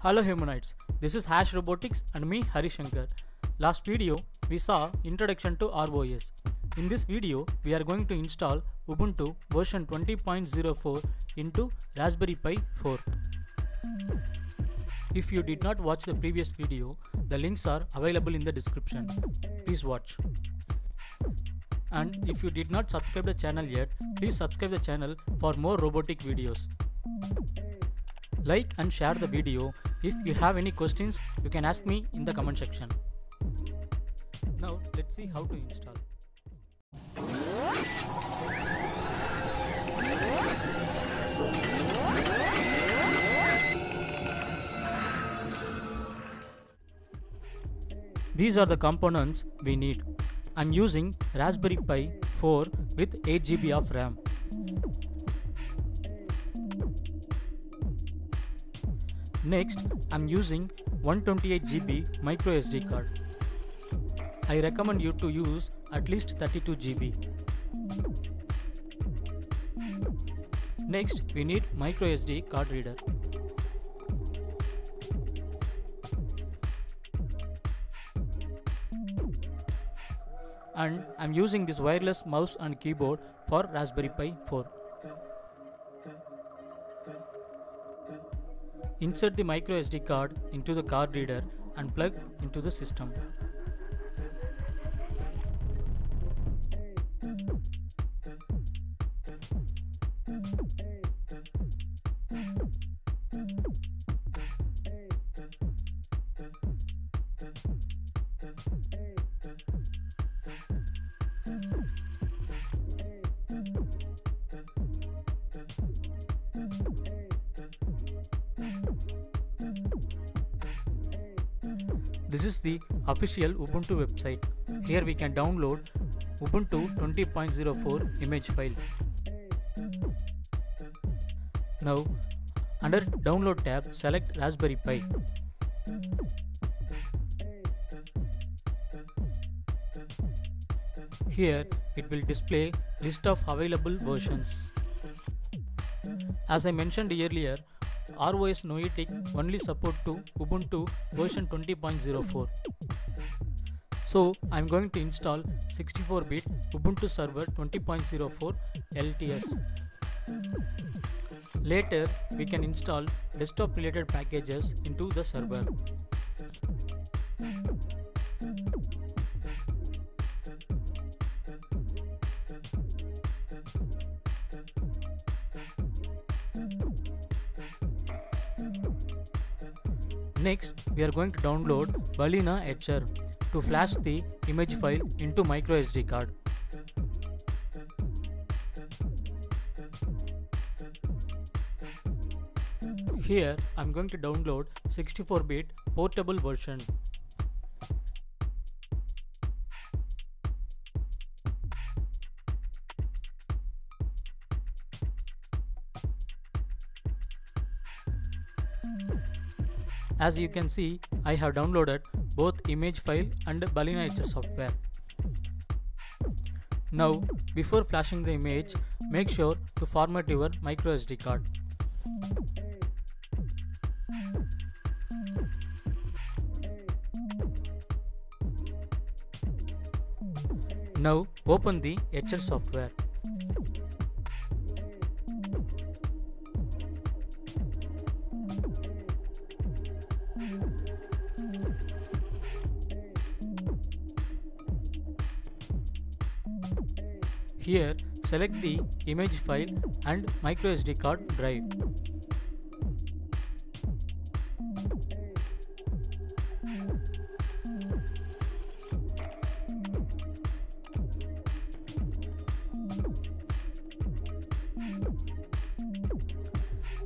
Hello humanoids, this is Hash Robotics and me Harishankar. Last video we saw introduction to ROS. In this video we are going to install Ubuntu version 20.04 into Raspberry Pi 4. If you did not watch the previous video, the links are available in the description. Please watch. And if you did not subscribe the channel yet, please subscribe the channel for more robotic videos. Like and share the video. If you have any questions, you can ask me in the comment section. Now let's see how to install. These are the components we need. I'm using Raspberry Pi 4 with 8 GB of RAM. Next, I'm using 128 GB micro SD card. I recommend you to use at least 32 GB. Next, we need micro SD card reader. And I'm using this wireless mouse and keyboard for Raspberry Pi 4. Insert the micro SD card into the card reader and plug into the system. This is the official Ubuntu website. Here we can download Ubuntu 20.04 image file. Now, under Download tab, select Raspberry Pi. Here, it will display list of available versions. As I mentioned earlier, ROS Noetic only support to Ubuntu version 20.04. So I am going to install 64-bit Ubuntu Server 20.04 LTS. Later we can install desktop related packages into the server. Next, we are going to download Balena Etcher to flash the image file into micro SD card. Here, I am going to download 64-bit portable version. As you can see, I have downloaded both image file and Balena Etcher software. Now, before flashing the image, make sure to format your micro SD card. Now, open the Etcher software. Here, select the image file and micro SD card drive.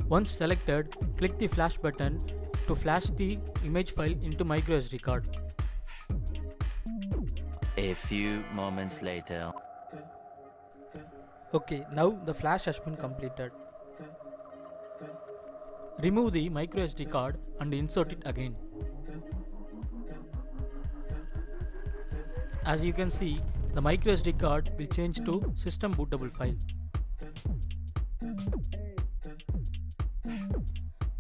Once selected, click the flash button to flash the image file into micro SD card. A few moments later. Okay, now the flash has been completed. Remove the micro SD card and insert it again. As you can see, the micro SD card will change to system bootable file.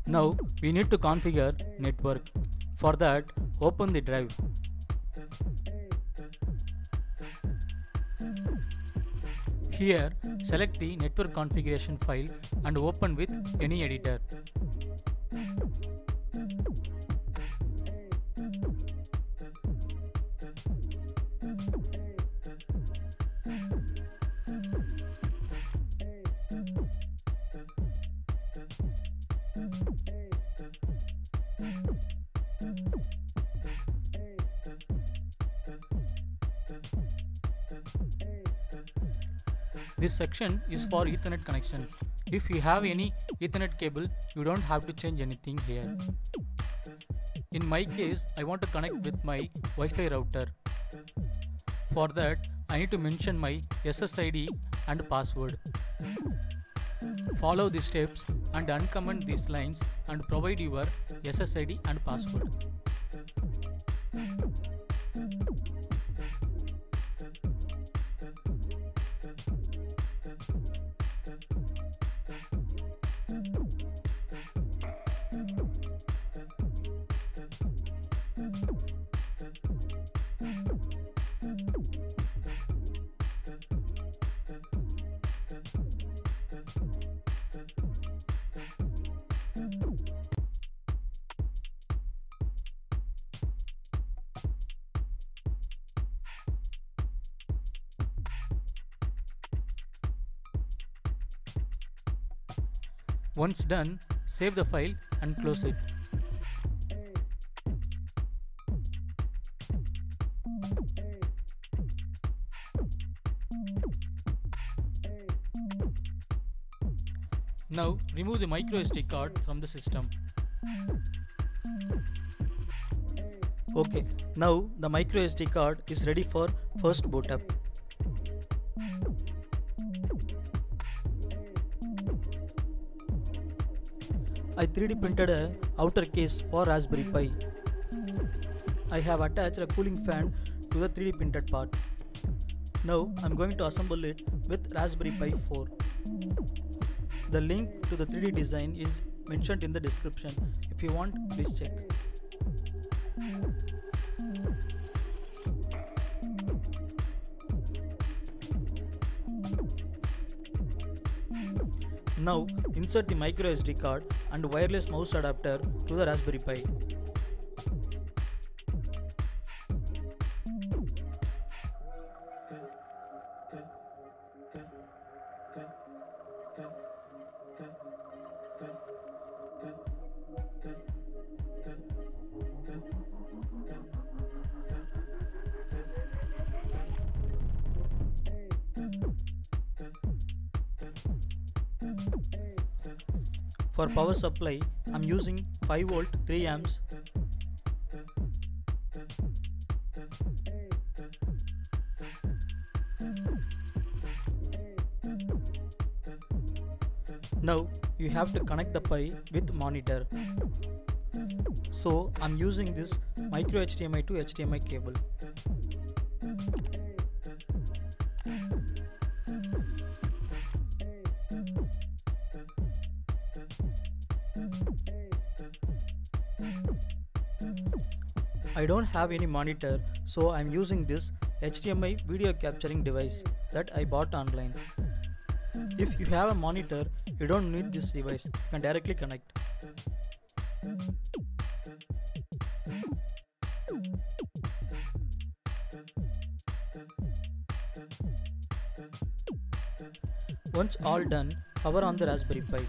Now we need to configure network. For that, open the drive. Here, select the network configuration file and open with any editor. This section is for Ethernet connection. If you have any Ethernet cable, you don't have to change anything here. In my case, I want to connect with my Wi-Fi router. For that, I need to mention my SSID and password. Follow the steps and uncomment these lines and provide your SSID and password. Once done, save the file and close it. Now remove the microSD card from the system. Okay, now the microSD card is ready for first boot up. I 3D printed a outer case for Raspberry Pi. I have attached a cooling fan to the 3D printed part. Now I am going to assemble it with Raspberry Pi 4. The link to the 3D design is mentioned in the description. If you want, please check. Now insert the microSD card and wireless mouse adapter to the Raspberry Pi. For power supply, I am using 5V 3 amps. Now you have to connect the Pi with monitor. So I am using this micro HDMI to HDMI cable. I don't have any monitor, so I am using this HDMI video capturing device that I bought online. If you have a monitor, you don't need this device, you can directly connect. Once all done, power on the Raspberry Pi.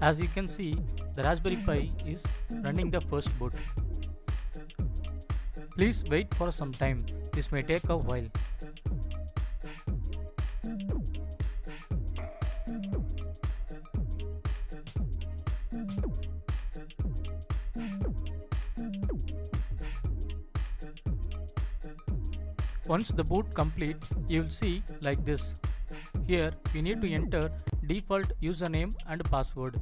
As you can see, the Raspberry Pi is running the first boot. Please wait for some time, this may take a while. Once the boot complete, you will see like this. Here we need to enter default username and password.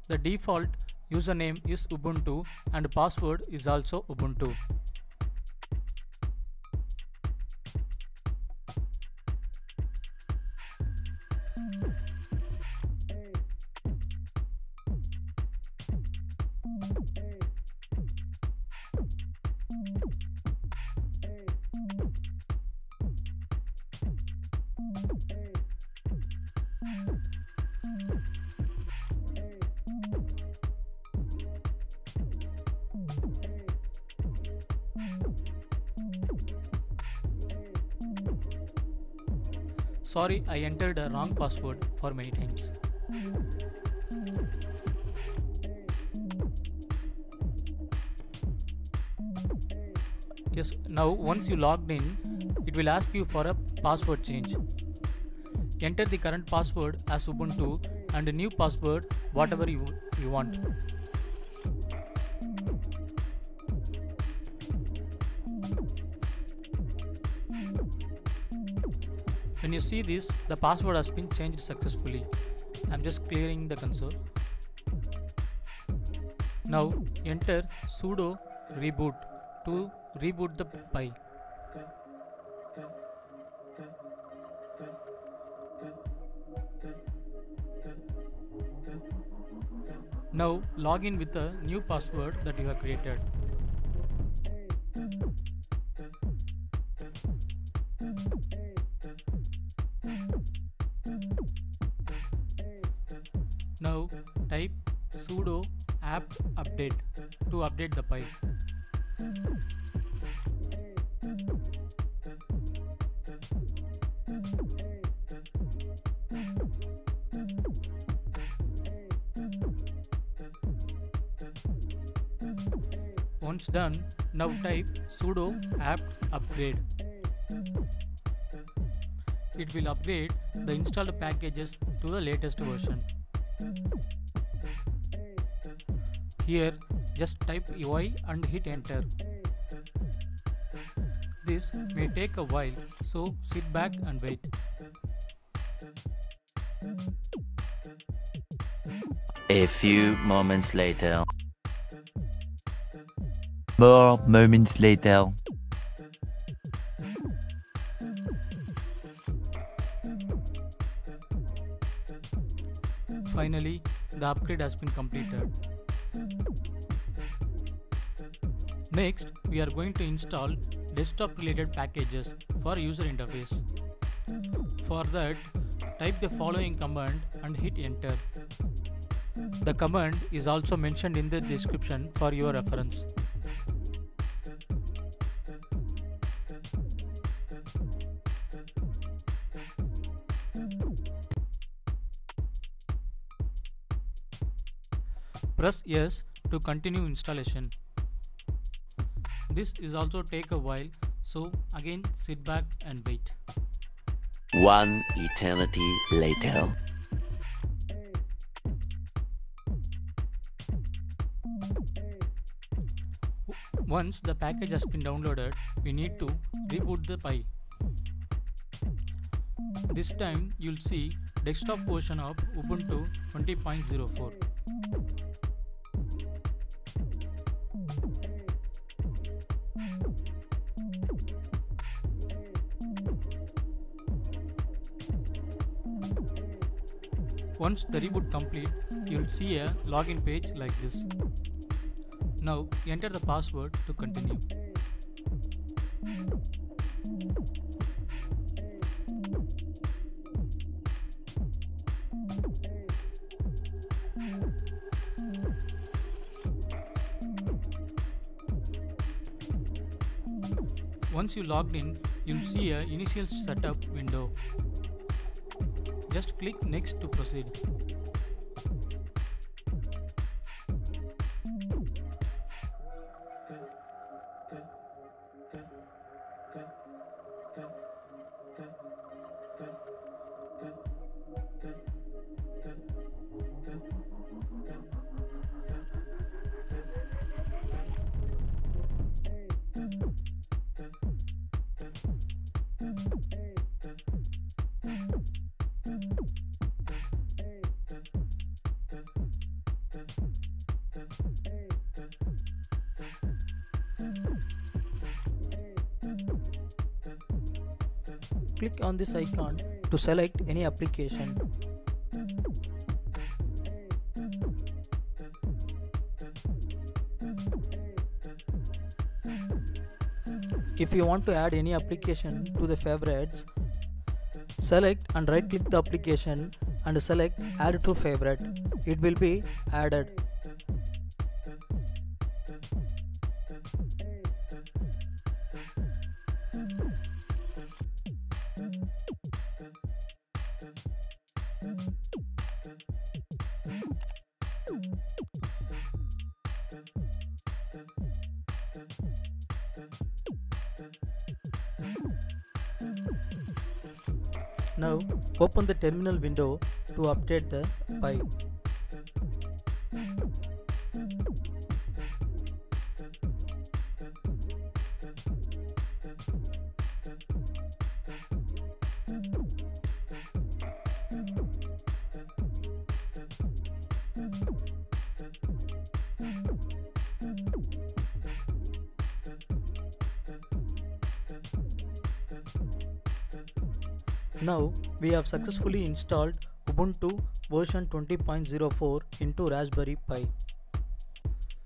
The default username is Ubuntu and password is also Ubuntu. Sorry, I entered a wrong password for many times. Yes, now once you logged in, it will ask you for a password change. Enter the current password as Ubuntu and a new password whatever you want. When you see this, the password has been changed successfully. I'm just clearing the console. Now enter sudo reboot to reboot the Pi. Now log in with a new password that you have created. Now type sudo apt update to update the Pi. Once done, now type sudo apt upgrade. It will upgrade the installed packages to the latest version. Here, just type UI and hit enter. This may take a while, so sit back and wait. A few moments later. More moments later. Finally, the upgrade has been completed. Next, we are going to install desktop related packages for user interface. For that, type the following command and hit enter. The command is also mentioned in the description for your reference. Press yes to continue installation. This is also take a while, so again sit back and wait. One eternity later. Once the package has been downloaded, we need to reboot the Pi. This time you'll see desktop version of Ubuntu 20.04. Once the reboot complete, you'll see a login page like this. Now enter the password to continue. Once you logged in, you'll see a initial setup window. Just click next to proceed. Click on this icon to select any application. If you want to add any application to the favorites, select and right click the application and select Add to Favorite. It will be added. Now open the terminal window to update the Pi. Now we have successfully installed Ubuntu version 20.04 into Raspberry Pi. In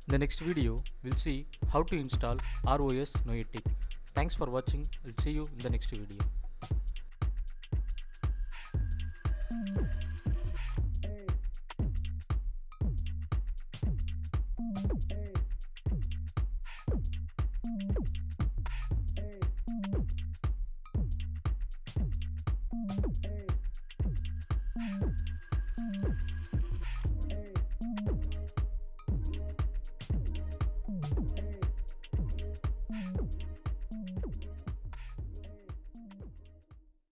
the next video, we'll see how to install ROS Noetic. Thanks for watching. I'll see you in the next video.